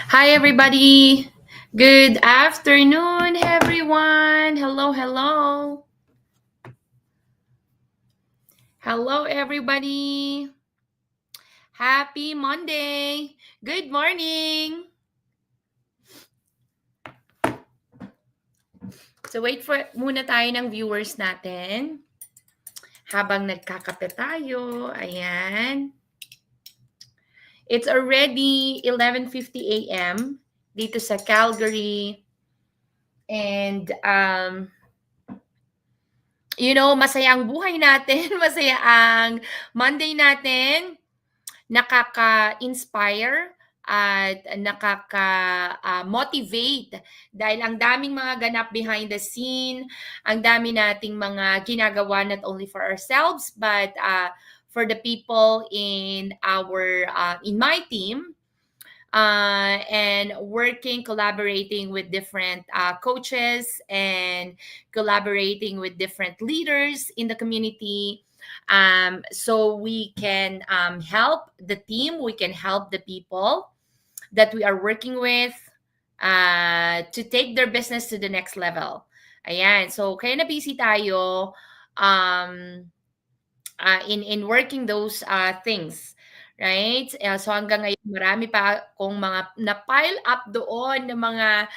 Hi, everybody. Good afternoon, everyone. Hello, hello. Hello, everybody. Happy Monday. Good morning. So, wait for muna tayo ng viewers natin habang nagkakape tayo. Ayan. It's already 11:50 a.m. dito sa Calgary. And, masaya ang buhay natin. Masaya ang Monday natin. Nakaka-inspire at nakaka-motivate dahil ang daming mga ganap behind the scene, ang dami nating mga ginagawa not only for ourselves but for the people in my team, and collaborating with different coaches and collaborating with different leaders in the community, so we can help the team, we can help the people that we are working with to take their business to the next level. Ayan, so kaya na busy tayo um, in working those things. Right? So hanggang ngayon, marami pa akong mga na-pile up doon ng mga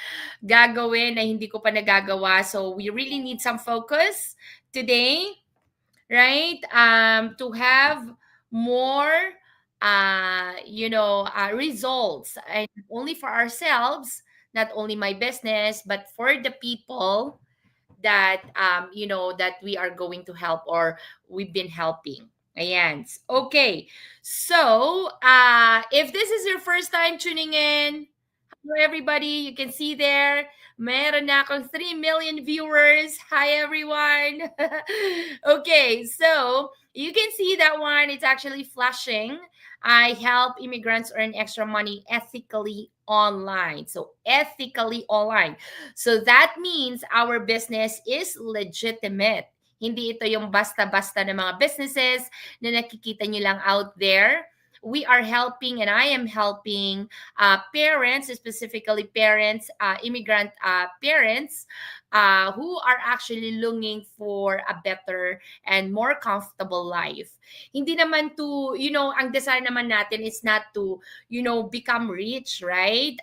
gagawin na hindi ko pa nagagawa. So we really need some focus today, right? To have more, results, and not only for ourselves, not only my business, but for the people that that we are going to help or we've been helping. Ayan. Okay. So, if this is your first time tuning in, hello everybody. You can see there, meron na akong 3 million viewers. Hi everyone. Okay, so you can see that one. It's actually flashing. I help immigrants earn extra money ethically online. So ethically online. So that means our business is legitimate. Hindi ito yung basta-basta ng mga businesses na nakikita nyo lang out there. We are helping, and I am helping parents, specifically parents, immigrant parents, who are actually looking for a better and more comfortable life. Hindi naman to, ang desire naman natin is not to, become rich, right?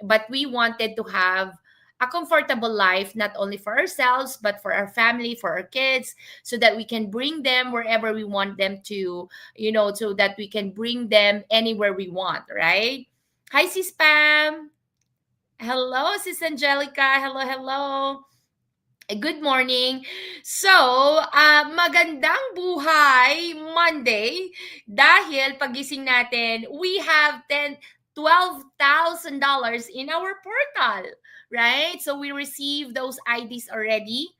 But we wanted to have a comfortable life, not only for ourselves, but for our family, for our kids, so that we can bring them wherever we want them to, so that we can bring them anywhere we want, right? Hi, Sis Pam. Hello, Sis Angelica. Hello, hello. Good morning. So, magandang buhay Monday dahil pagising natin, we have $12,000 in our portal, right? So we received those IDs already,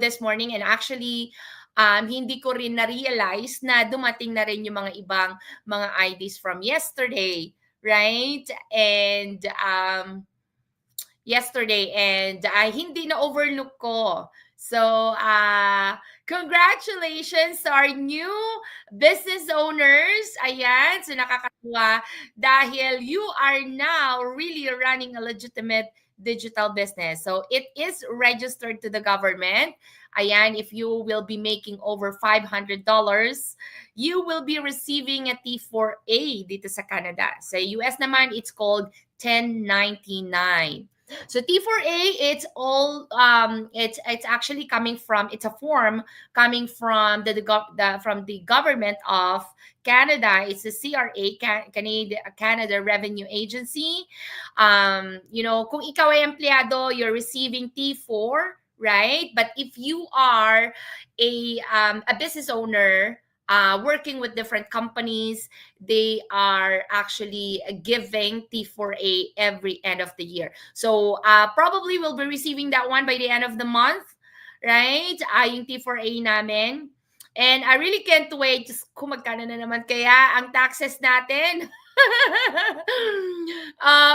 this morning, and actually, hindi ko rin na-realize na dumating na rin yung mga ibang mga IDs from yesterday, right? And yesterday, and hindi na overlook ko. So, congratulations to our new business owners. Ayan, so nakakatuwa dahil you are now really running a legitimate digital business. So, it is registered to the government. Ayan, if you will be making over $500, you will be receiving a T4A dito sa Canada. Sa US naman, it's called 1099. So T4A, it's all it's actually coming from, it's a form coming from from the government of Canada. It's the CRA, Canada Revenue Agency. Kung ikaw ay empleyado, you're receiving T4, right? But if you are a business owner, working with different companies, they are actually giving T4A every end of the year. So probably we'll be receiving that one by the end of the month, right? Yung T4A namin. And I really can't wait. Just kung magkano na naman kaya ang taxes natin.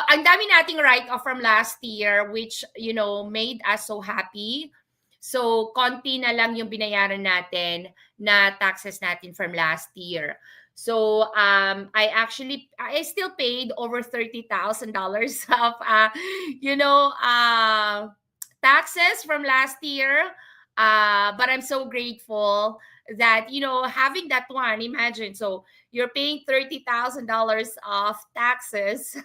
Ang dami nating write-off from last year, which, made us so happy. So, konti na lang yung binayaran natin na taxes natin from last year. So I still paid over $30,000 of you know taxes from last year. But I'm so grateful that having that one. Imagine, so you're paying $30,000 of taxes.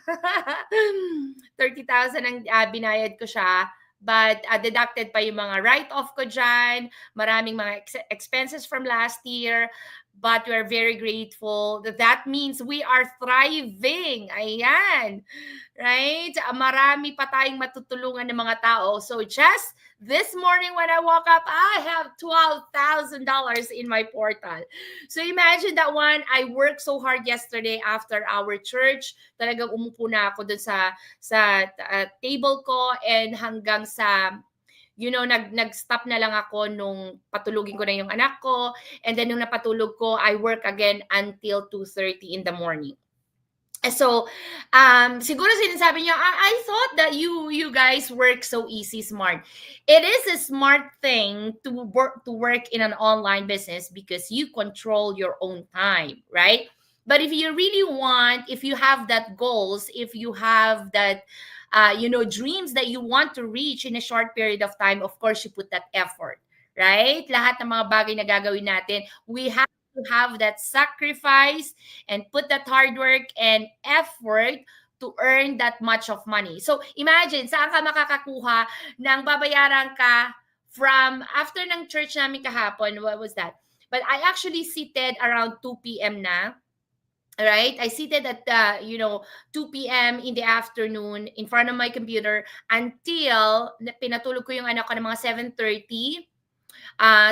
30,000 ang binayad ko siya. But deducted pa yung mga write-off ko dyan, maraming mga expenses from last year. But we're very grateful that means we are thriving. Ayan. Right? Marami pa tayong matutulungan ng mga tao. So just this morning when I woke up, I have $12,000 in my portal. So imagine that one. I worked so hard yesterday after our church. Talagang umupo na ako dun sa table ko, and hanggang sa nag-stop na lang ako nung patulugin ko na yung anak ko, and then nung napatulog ko, I work again until 2:30 in the morning. So, siguro sinasabi niyo, I thought that you guys work so easy, smart. It is a smart thing to work in an online business because you control your own time, right? But if you really want, if you have that goals, if you have that, dreams that you want to reach in a short period of time, of course, you put that effort, right? Lahat ng mga bagay na gagawin natin, we have to have that sacrifice and put that hard work and effort to earn that much of money. So imagine, saan ka makakakuha ng babayaran ka from after ng church namin kahapon? What was that? But I actually seated around 2 p.m. na. Right? I seated at 2 p.m. in the afternoon in front of my computer until pinatulog ko yung anak ko ng mga 7:30.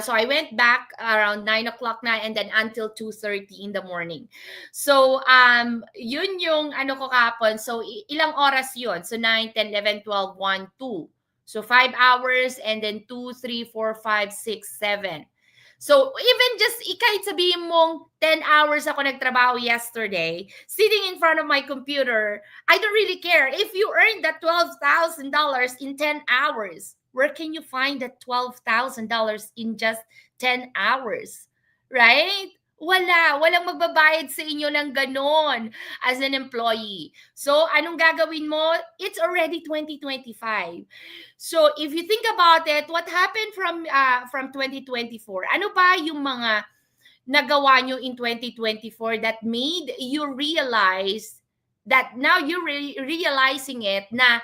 So I went back around 9 o'clock na, and then until 2:30 in the morning. So yun yung ano ko kahapon. So ilang oras yun? So 9, 10, 11, 12, 1, 2. So 5 hours, and then 2, 3, 4, 5, 6, 7. So even just kahit sabihin mong 10 hours ako nagtrabaho yesterday, sitting in front of my computer, I don't really care. If you earn that $12,000 in 10 hours, where can you find that $12,000 in just 10 hours? Right? Walang magbabayad sa inyo ng ganon as an employee. So, anong gagawin mo? It's already 2025. So, if you think about it, what happened from 2024? Ano ba yung mga nagawa nyo in 2024 that made you realize that now you're realizing it na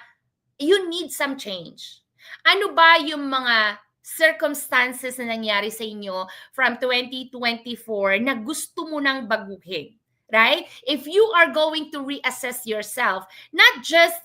you need some change? Ano ba yung mga circumstances na nangyari sa inyo from 2024 na gusto mo nang baguhin? Right? If you are going to reassess yourself, not just,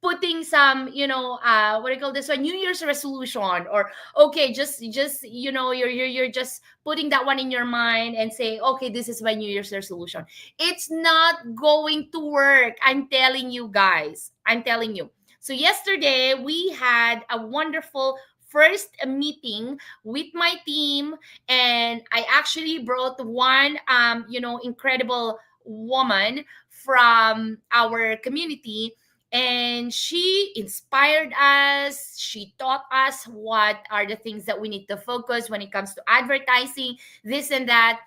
putting some, what do you call this one? New Year's resolution, or okay, just you're just putting that one in your mind and say, okay, this is my New Year's resolution. It's not going to work. I'm telling you guys. I'm telling you. So yesterday we had a wonderful first meeting with my team, and I actually brought one incredible woman from our community, and she inspired us. She taught us what are the things that we need to focus when it comes to advertising, this and that.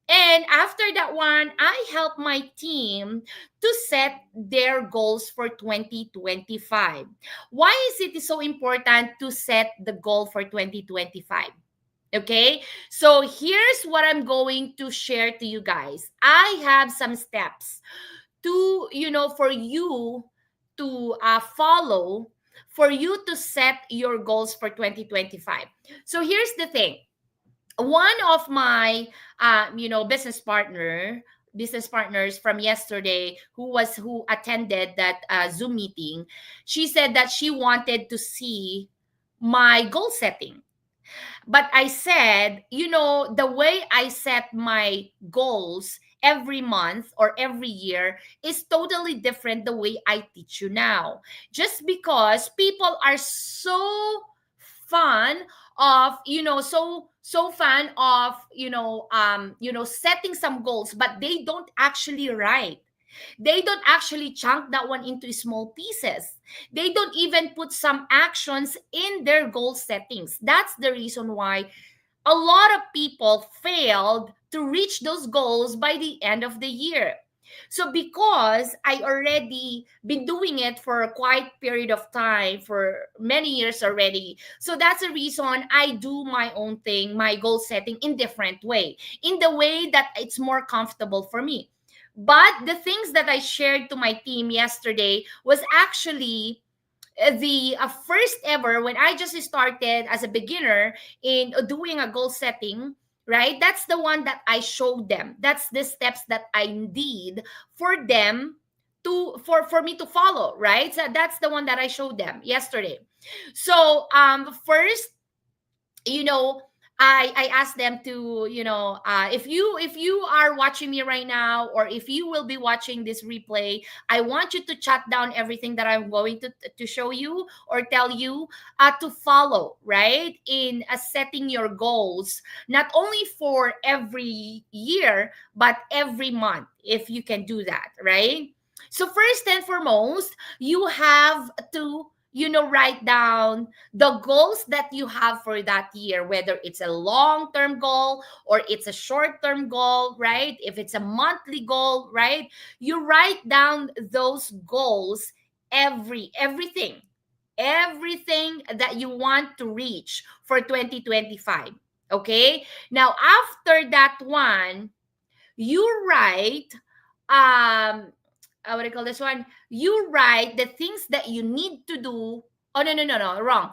And after that one, I helped my team to set their goals for 2025. Why is it so important to set the goal for 2025? Okay, so here's what I'm going to share to you guys. I have some steps to, for you to follow, for you to set your goals for 2025. So here's the thing. One of my business partners from yesterday who attended that Zoom meeting, she said that she wanted to see my goal setting. But I said, the way I set my goals every month or every year is totally different the way I teach you now. Just because people are so fun of, so fan of, setting some goals, but they don't actually write. They don't actually chunk that one into small pieces. They don't even put some actions in their goal settings. That's the reason why a lot of people failed to reach those goals by the end of the year. So because I already been doing it for a quite period of time, for many years already, so that's the reason I do my own thing, my goal setting in different way, in the way that it's more comfortable for me. But the things that I shared to my team yesterday was actually the first ever, when I just started as a beginner in doing a goal setting, right? That's the one that I showed them. That's the steps that I need for them to for me to follow, right? So that's the one that I showed them yesterday. So first, you know, I asked them to, if you are watching me right now, or if you will be watching this replay, I want you to jot down everything that I'm going to show you or tell you, to follow, right, in setting your goals, not only for every year but every month, if you can do that, right? So first and foremost, you have to, write down the goals that you have for that year, whether it's a long term goal or it's a short term goal, right? If it's a monthly goal, right? You write down those goals, everything that you want to reach for 2025. Okay. Now, after that one, you write, um what do you call this one? You write the things that you need to do. Oh, no, no, no, no, wrong.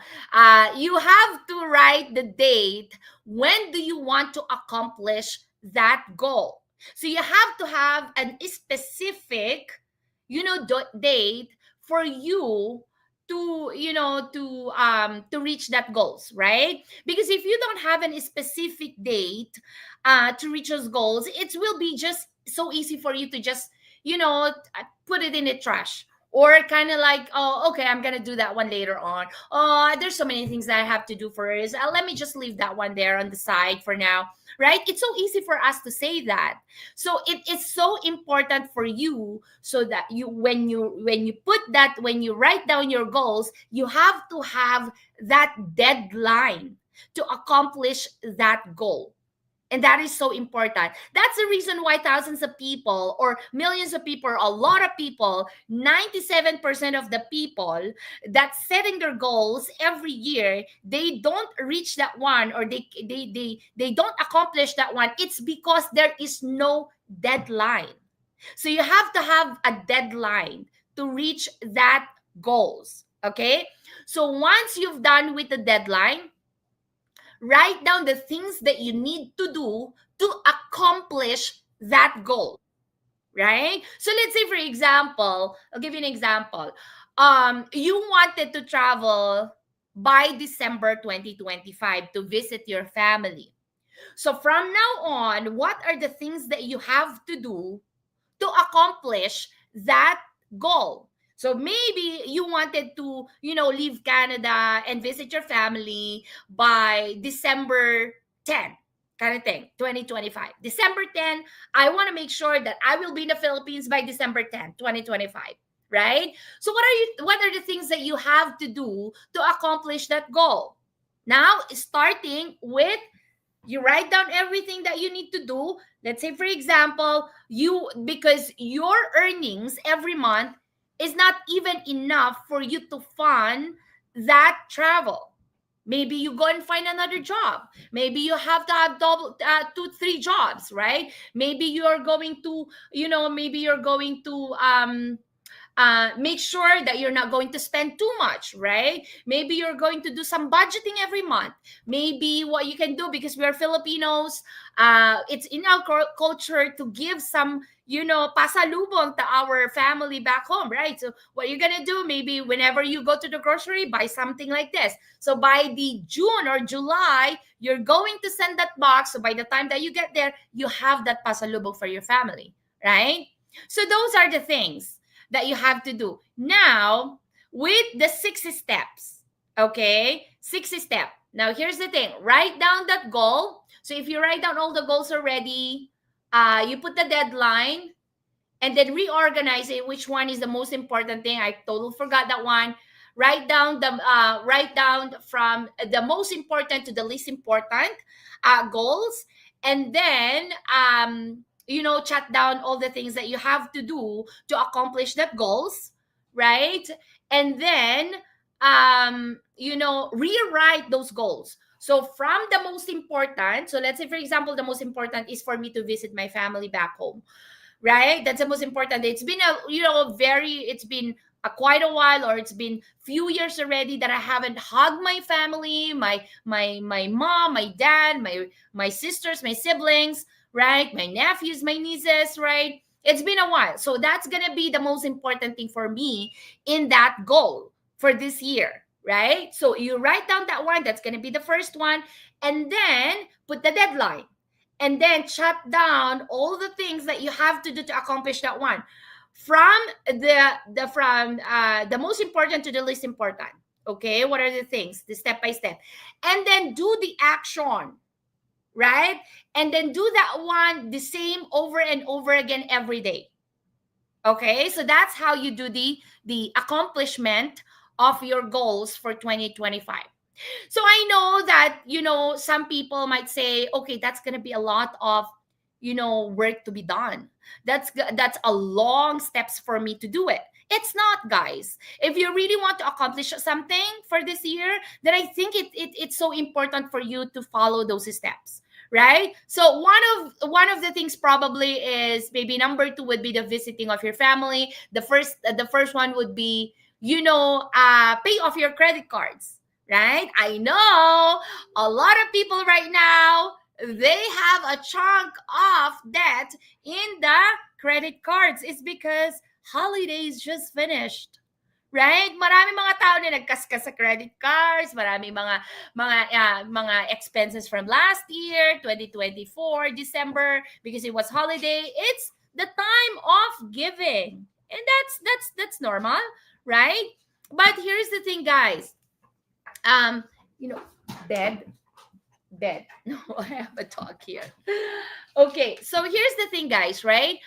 You have to write the date. When do you want to accomplish that goal? So you have to have an specific, date for you to, to reach that goals, right? Because if you don't have a specific date to reach those goals, it will be just so easy for you to just, put it in the trash, or kind of like, oh, okay, I'm gonna do that one later on. Oh, there's so many things that I have to do first. Let me just leave that one there on the side for now, right? It's so easy for us to say that. So it is so important for you, so that you, when you put that, when you write down your goals, you have to have that deadline to accomplish that goal. And that is so important. That's the reason why thousands of people, or millions of people, a lot of people, 97% of the people that setting their goals every year, they don't reach that one, or they don't accomplish that one. It's because there is no deadline. So you have to have a deadline to reach that goals. Okay? So once you've done with the deadline, write down the things that you need to do to accomplish that goal, right? So let's say, for example, I'll give you an example. You wanted to travel by December 2025 to visit your family. So from now on, what are the things that you have to do to accomplish that goal? So maybe you wanted to, leave Canada and visit your family by December 10, kind of thing, 2025. December 10, I want to make sure that I will be in the Philippines by December 10, 2025. Right? So what are the things that you have to do to accomplish that goal? Now, starting with, you write down everything that you need to do. Let's say, for example, you, because your earnings every month is not even enough for you to fund that travel. Maybe you go and find another job. Maybe you have to have double, two, three jobs, right? Maybe you're going to, maybe you're going to make sure that you're not going to spend too much, right? Maybe you're going to do some budgeting every month. Maybe what you can do, because we are Filipinos, it's in our culture to give some, pasalubong to our family back home, right? So what you're gonna do, maybe whenever you go to the grocery, buy something like this. So by the June or July, you're going to send that box. So by the time that you get there, you have that pasalubong for your family, right? So those are the things that you have to do. Now, with the 6 steps, okay? 6 step. Now, here's the thing. Write down that goal. So if you write down all the goals already, you put the deadline, and then reorganize it. Which one is the most important thing? I totally forgot that one. Write down from the most important to the least important goals, and then chat down all the things that you have to do to accomplish that goals, right? And then rewrite those goals. So from the most important, so let's say for example the most important is for me to visit my family back home, right? That's the most important. It's been it's been quite a while, or it's been few years already that I haven't hugged my family, my mom, my dad, my sisters, my siblings, right? My nephews, my nieces, right? It's been a while. So that's going to be the most important thing for me in that goal for this year, right? So you write down that one, that's going to be the first one, and then put the deadline, and then shut down all the things that you have to do to accomplish that one, from the most important to the least important. Okay, what are the things, the step by step, and then do the action, right? And then do that one the same over and over again every day. Okay, so that's how you do the accomplishment of your goals for 2025. So I know that, some people might say, okay, that's going to be a lot of, work to be done. That's a long steps for me to do it. It's not, guys. If you really want to accomplish something for this year, then I think it's so important for you to follow those steps, right? So one of the things probably is, maybe number two would be the visiting of your family. The first one would be, pay off your credit cards, right? I know a lot of people right now, they have a chunk of debt in the credit cards. It's because holidays just finished. Right? Marami mga tao na nagkaskas sa credit cards, marami mga expenses from last year, 2024 December, because it was holiday. It's the time of giving. And that's normal, right? But here's the thing, guys. um you know bed bed no, I have a talk here. Okay, so here's the thing, guys, right?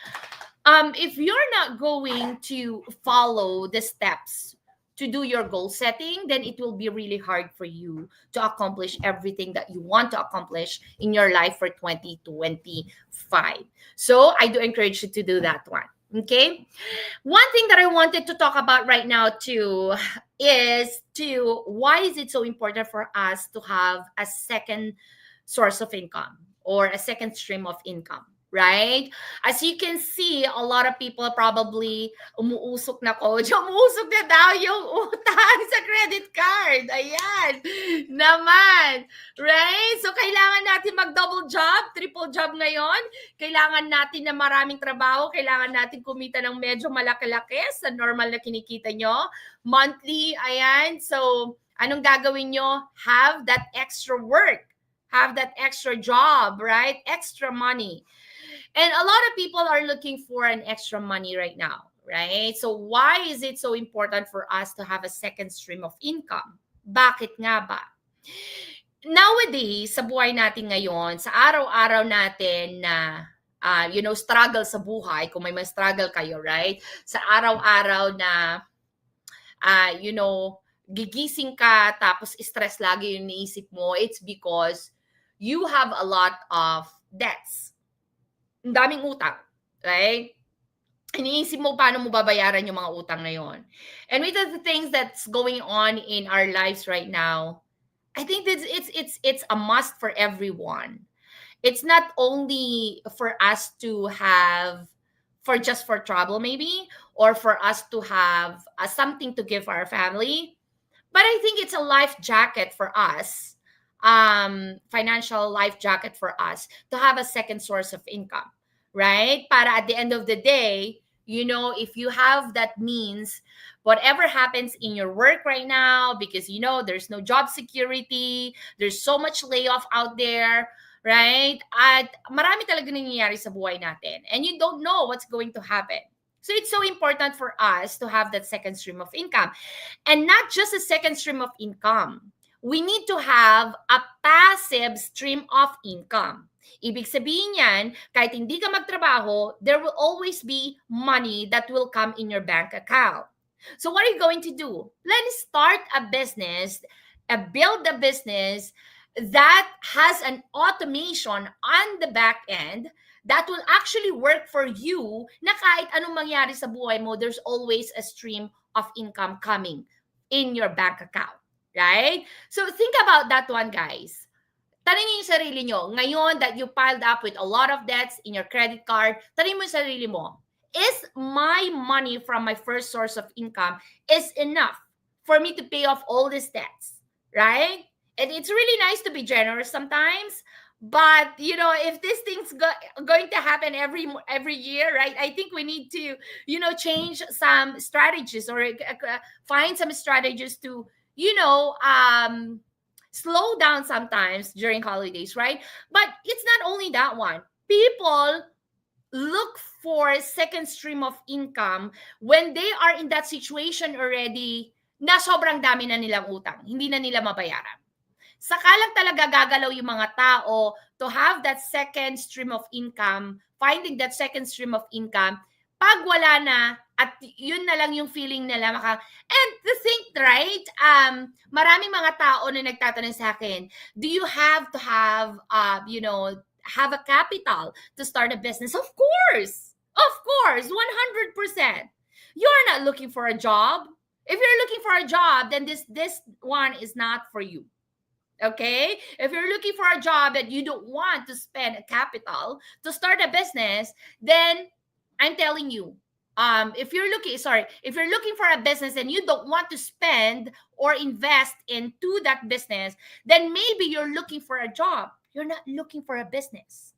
If you're not going to follow the steps to do your goal setting, then it will be really hard for you to accomplish everything that you want to accomplish in your life for 2025. So I do encourage you to do that one. Okay, one thing that I wanted to talk about right now too is to why is it so important for us to have a second source of income or a second stream of income, right? As you can see, a lot of people probably umuusok na ko. Umuusok na daw yung utang sa credit card. Ayan. Naman. Right? So, kailangan natin mag-double job, triple job ngayon. Kailangan natin na maraming trabaho. Kailangan natin kumita ng medyo malaki-laki sa normal na kinikita nyo. Monthly, ayan. So, anong gagawin nyo? Have that extra work. Have that extra job, right? Extra money. And a lot of people are looking for an extra money right now, right? So why is it so important for us to have a second stream of income? Bakit nga ba? Nowadays, sa buhay natin ngayon, sa araw-araw natin na struggle sa buhay, kung may struggle kayo, right? Sa araw-araw na gigising ka tapos stress lagi yung iniisip mo, it's because you have a lot of debts. Ang daming utang, right? Iniisip mo paano mo babayaran yung mga utang na yon. And with the things that's going on in our lives right now, I think that it's a must for everyone. It's not only for us to have for trouble maybe, or for us to have something to give our family, but I think it's a life jacket for us. Financial life jacket for us to have a second source of income, right? Para at the end of the day, if you have that means, whatever happens in your work right now, because there's no job security, there's so much layoff out there, right? At marami talaga nangyayari sa buhay natin, and you don't know what's going to happen. So it's so important for us to have that second stream of income, and not just a second stream of income. We need to have a passive stream of income. Ibig sabihin yan, kahit hindi ka magtrabaho, there will always be money that will come in your bank account. So what are you going to do? Let's start a business, build a business that has an automation on the back end that will actually work for you, na kahit anong mangyari sa buhay mo, there's always a stream of income coming in your bank account, right? So think about that one, guys. Tanungin yung sarili nyo, ngayon that you piled up with a lot of debts in your credit card, tanungin mo yung sarili mo, is my money from my first source of income is enough for me to pay off all these debts, right? And it's really nice to be generous sometimes, but if these things going to happen every year, right? I think we need to change some strategies, or find some strategies to you know um slow down sometimes during holidays, right? But it's not only that one. People look for a second stream of income when they are in that situation already na sobrang dami na nilang utang, hindi na nila mabayaran. Saka lang talaga gagalaw yung mga tao to have that second stream of income, finding that second stream of income, pag wala na, at yun na lang yung feeling nila and to think, right, maraming mga tao na nagtatanong sa akin, do you have to have, have a capital to start a business? Of course, 100%. You're not looking for a job. If you're looking for a job, then this one is not for you. Okay, if you're looking for a job and you don't want to spend a capital to start a business, then I'm telling you, if you're looking for a business and you don't want to spend or invest into that business, then maybe you're looking for a job. You're not looking for a business,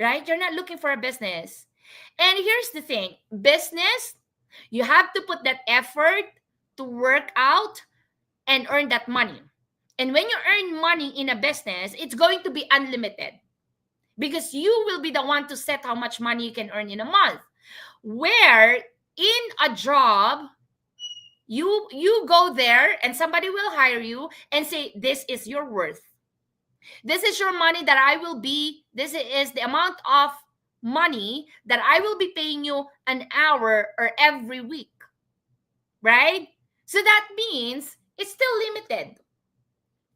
right? You're not looking for a business. And here's the thing, business, you have to put that effort to work out and earn that money. And when you earn money in a business, it's going to be unlimited, because you will be the one to set how much money you can earn in a month. Where in a job, you go there and somebody will hire you and say, this is your worth. This is your money this is the amount of money that I will be paying you an hour or every week. Right? So that means it's still limited.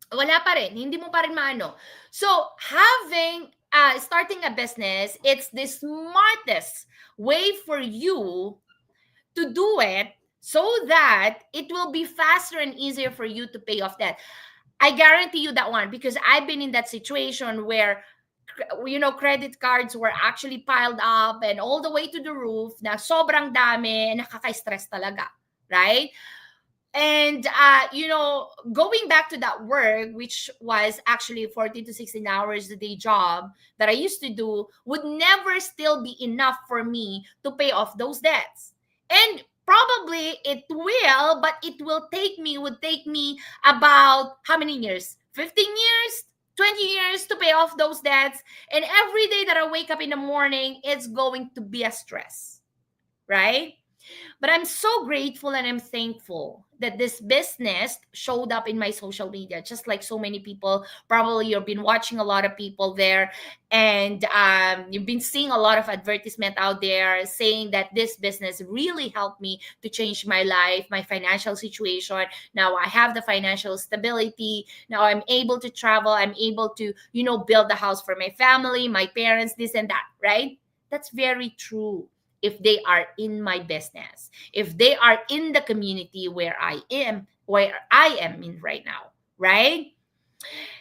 Wala pa rin, hindi mo pa rin maano. So starting a business, it's the smartest way for you to do it, so that it will be faster and easier for you to pay off debt. I guarantee you that one, because I've been in that situation where credit cards were actually piled up and all the way to the roof, na sobrang dami, nakaka-stress talaga, right? And going back to that work, which was actually 14 to 16 hours a day job that I used to do, would never still be enough for me to pay off those debts. And probably it will, but it would take me about how many years? 15 years? 20 years to pay off those debts. And every day that I wake up in the morning, it's going to be a stress, right? But I'm so grateful and I'm thankful that this business showed up in my social media, just like so many people. Probably you've been watching a lot of people there, and you've been seeing a lot of advertisement out there saying that this business really helped me to change my life, my financial situation. Now I have the financial stability. Now I'm able to travel. I'm able to, build a house for my family, my parents, this and that, right? That's very true. If they are in my business, if they are in the community where I am in right now, right?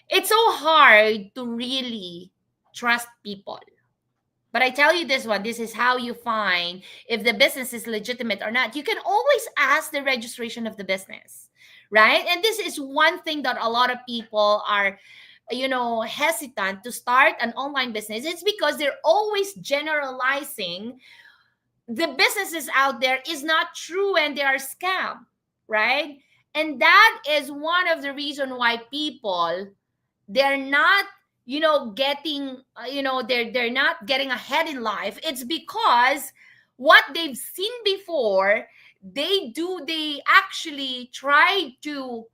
It's so hard to really trust people. But I tell you this one, this is how you find if the business is legitimate or not. You can always ask the registration of the business, right? And this is one thing that a lot of people are hesitant to start an online business. It's because they're always generalizing the businesses out there is not true and they are scam, right? And that is one of the reason why people, they're not getting they're not getting ahead in life. It's because what they've seen before, they actually try to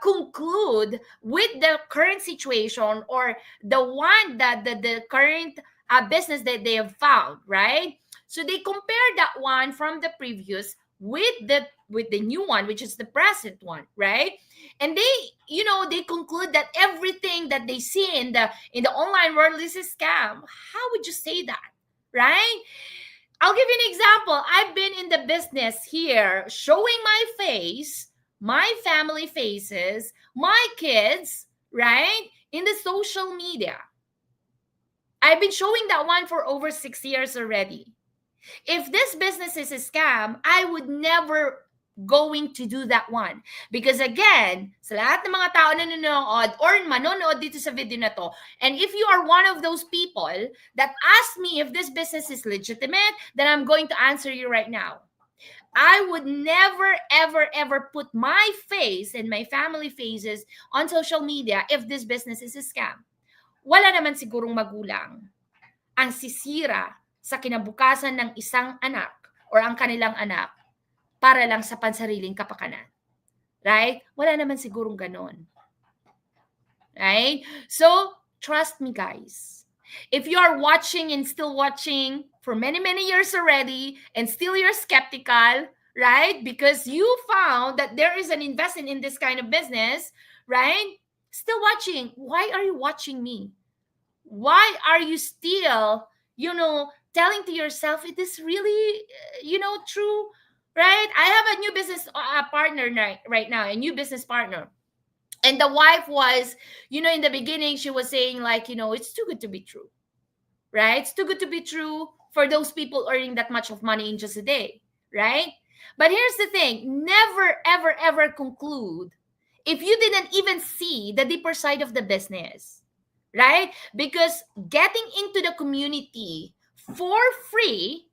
conclude with the current situation, or the one that the current business that they have found, right? So they compare that one from the previous with the new one, which is the present one, right? And they, they conclude that everything that they see in the online world is a scam. How would you say that, right? I'll give you an example. I've been in the business here showing my face, my family faces, my kids, right? In the social media. I've been showing that one for over 6 years already. If this business is a scam, I would never going to do that one. Because again, sa lahat ng mga tao na nanonood or manonood dito sa video na to, and if you are one of those people that ask me if this business is legitimate, then I'm going to answer you right now. I would never, ever, ever put my face and my family faces on social media if this business is a scam. Wala naman sigurong magulang ang sisira sa kinabukasan ng isang anak or ang kanilang anak para lang sa pansariling kapakanan. Right? Wala naman sigurong ganon. Right? So, trust me, guys. If you are watching and still watching for many, many years already and still you're skeptical, right? Because you found that there is an investment in this kind of business, right? Still watching. Why are you watching me? Why are you still, telling to yourself it is really, true, right? I have a new business partner right now, a new business partner. And the wife was, in the beginning, she was saying like, it's too good to be true, right? It's too good to be true for those people earning that much of money in just a day, right? But here's the thing, never, ever, ever conclude if you didn't even see the deeper side of the business, right? Because getting into the community for free,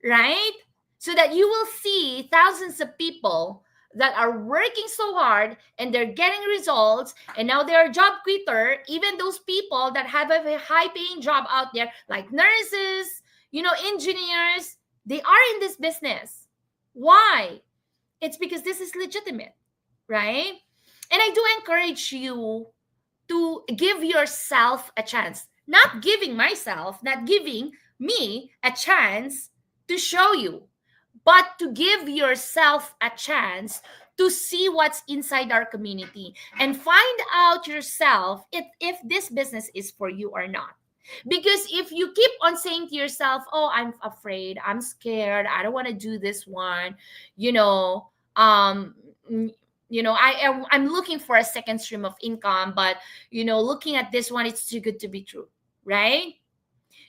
right? So that you will see thousands of people that are working so hard and they're getting results, and now they're job quitter. Even those people that have a high paying job out there, like nurses, engineers, they are in this business. Why? It's because this is legitimate, right? And I do encourage you to give yourself a chance. Not giving me a chance to show you, but to give yourself a chance to see what's inside our community and find out yourself if this business is for you or not. Because if you keep on saying to yourself, oh, I'm afraid, I'm scared, I don't want to do this one, I'm looking for a second stream of income, but looking at this one, it's too good to be true, right?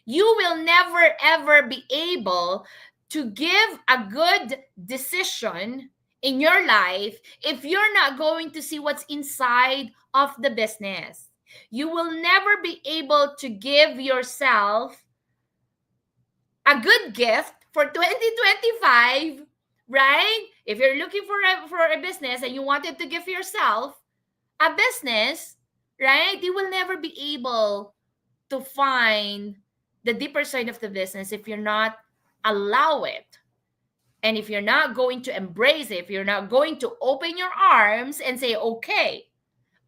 You will never ever be able to give a good decision in your life if you're not going to see what's inside of the business. You will never be able to give yourself a good gift for 2025, right? If you're looking for a business and you wanted to give yourself a business, right? You will never be able to find the deeper side of the business if you're not allow it. And if you're not going to embrace it, if you're not going to open your arms and say, okay,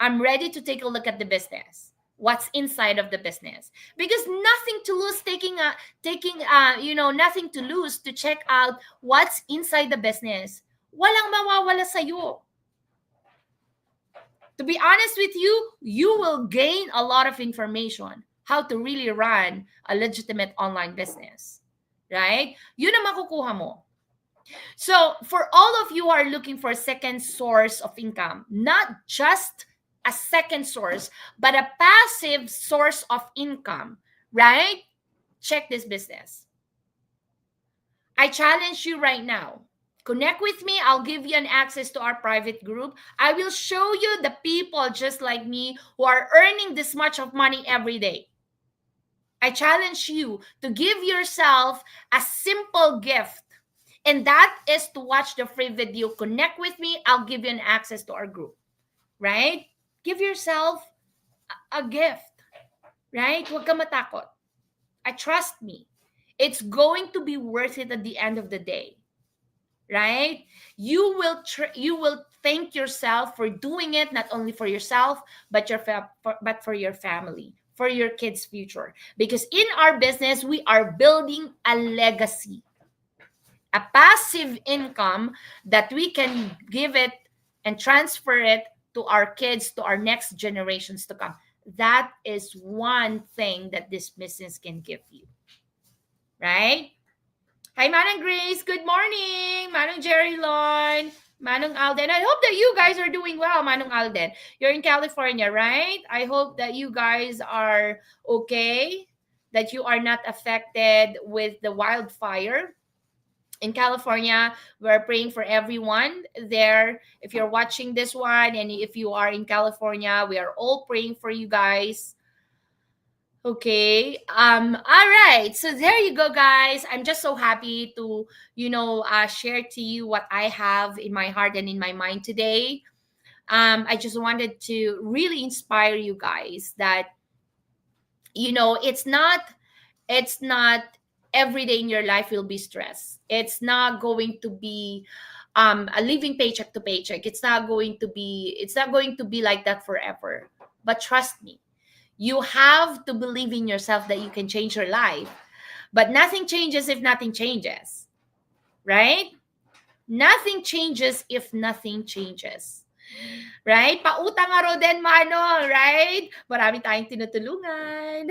I'm ready to take a look at the business, what's inside of the business, because nothing to lose nothing to lose to check out what's inside the business. Walang mawawala sa'yo. To be honest with you, you will gain a lot of information how to really run a legitimate online business, right? Yun ang makukuha mo. So for all of you who are looking for a second source of income, not just a second source, but a passive source of income, right? Check this business. I challenge you right now. Connect with me. I'll give you an access to our private group. I will show you the people just like me who are earning this much of money every day. I challenge you to give yourself a simple gift, and that is to watch the free video. Connect with me. I'll give you an access to our group, right? Give yourself a gift, right? Huwag ka matakot. Trust me. It's going to be worth it at the end of the day, right? You will thank yourself for doing it, not only for yourself, but for your family, for your kids' future. Because in our business, we are building a legacy, a passive income that we can give it and transfer it to our kids, to our next generations to come. That is one thing that this business can give you, right? Hi, Manang Grace. Good morning. Manang Jerry Lon. Manong Alden. I hope that you guys are doing well, Manong Alden. You're in California, right? I hope that you guys are okay, that you are not affected with the wildfire in California. We're praying for everyone there. If you're watching this one and if you are in California, we are all praying for you guys. Okay. All right. So there you go, guys. I'm just so happy to, share to you what I have in my heart and in my mind today. I just wanted to really inspire you guys that, it's not every day in your life will be stress. It's not going to be a living paycheck to paycheck. It's not going to be like that forever. But trust me, you have to believe in yourself that you can change your life. But nothing changes if nothing changes, right? Nothing changes if nothing changes. Right? Pautang nga raw din, Mano, right? Marami tayong tinutulungan.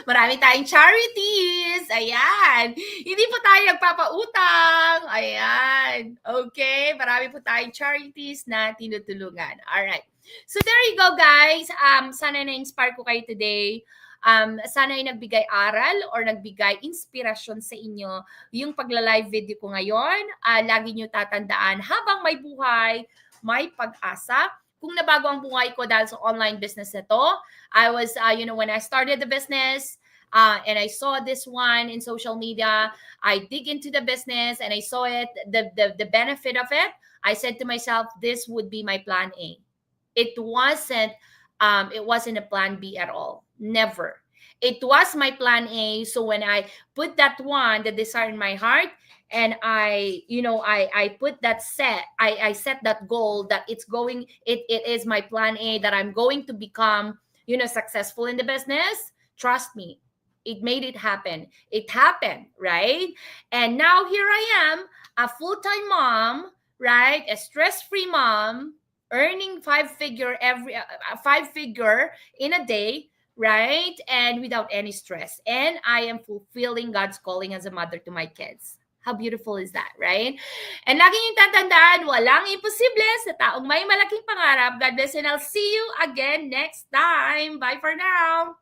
Marami tayong charities. Ayan. Hindi po tayo nagpapautang. Ayan. Okay? Marami po tayong charities na tinutulungan. Alright. So there you go, guys. Sana na-inspire ko kayo today. Sana ay nagbigay aral or nagbigay inspirasyon sa inyo yung pagla-live video ko ngayon. Lagi nyo tatandaan, habang may buhay, may pag-asa. Kung nabago ang buhay ko dahil sa online business na to, I was, when I started the business, and I saw this one in social media, I dig into the business and I saw it, the benefit of it. I said to myself, this would be my plan A. It wasn't a plan B at all. Never. It was my plan A. So when I put that one, the desire in my heart, and I put that I set that goal that it is my plan A, that I'm going to become, successful in the business. Trust me, it made it happen. It happened, right? And now here I am, a full-time mom, right? A stress-free mom, earning five-figure in a day, right? And without any stress. And I am fulfilling God's calling as a mother to my kids. How beautiful is that, right? And lagi niyong tatandaan, walang imposible sa taong may malaking pangarap. God bless, and I'll see you again next time. Bye for now.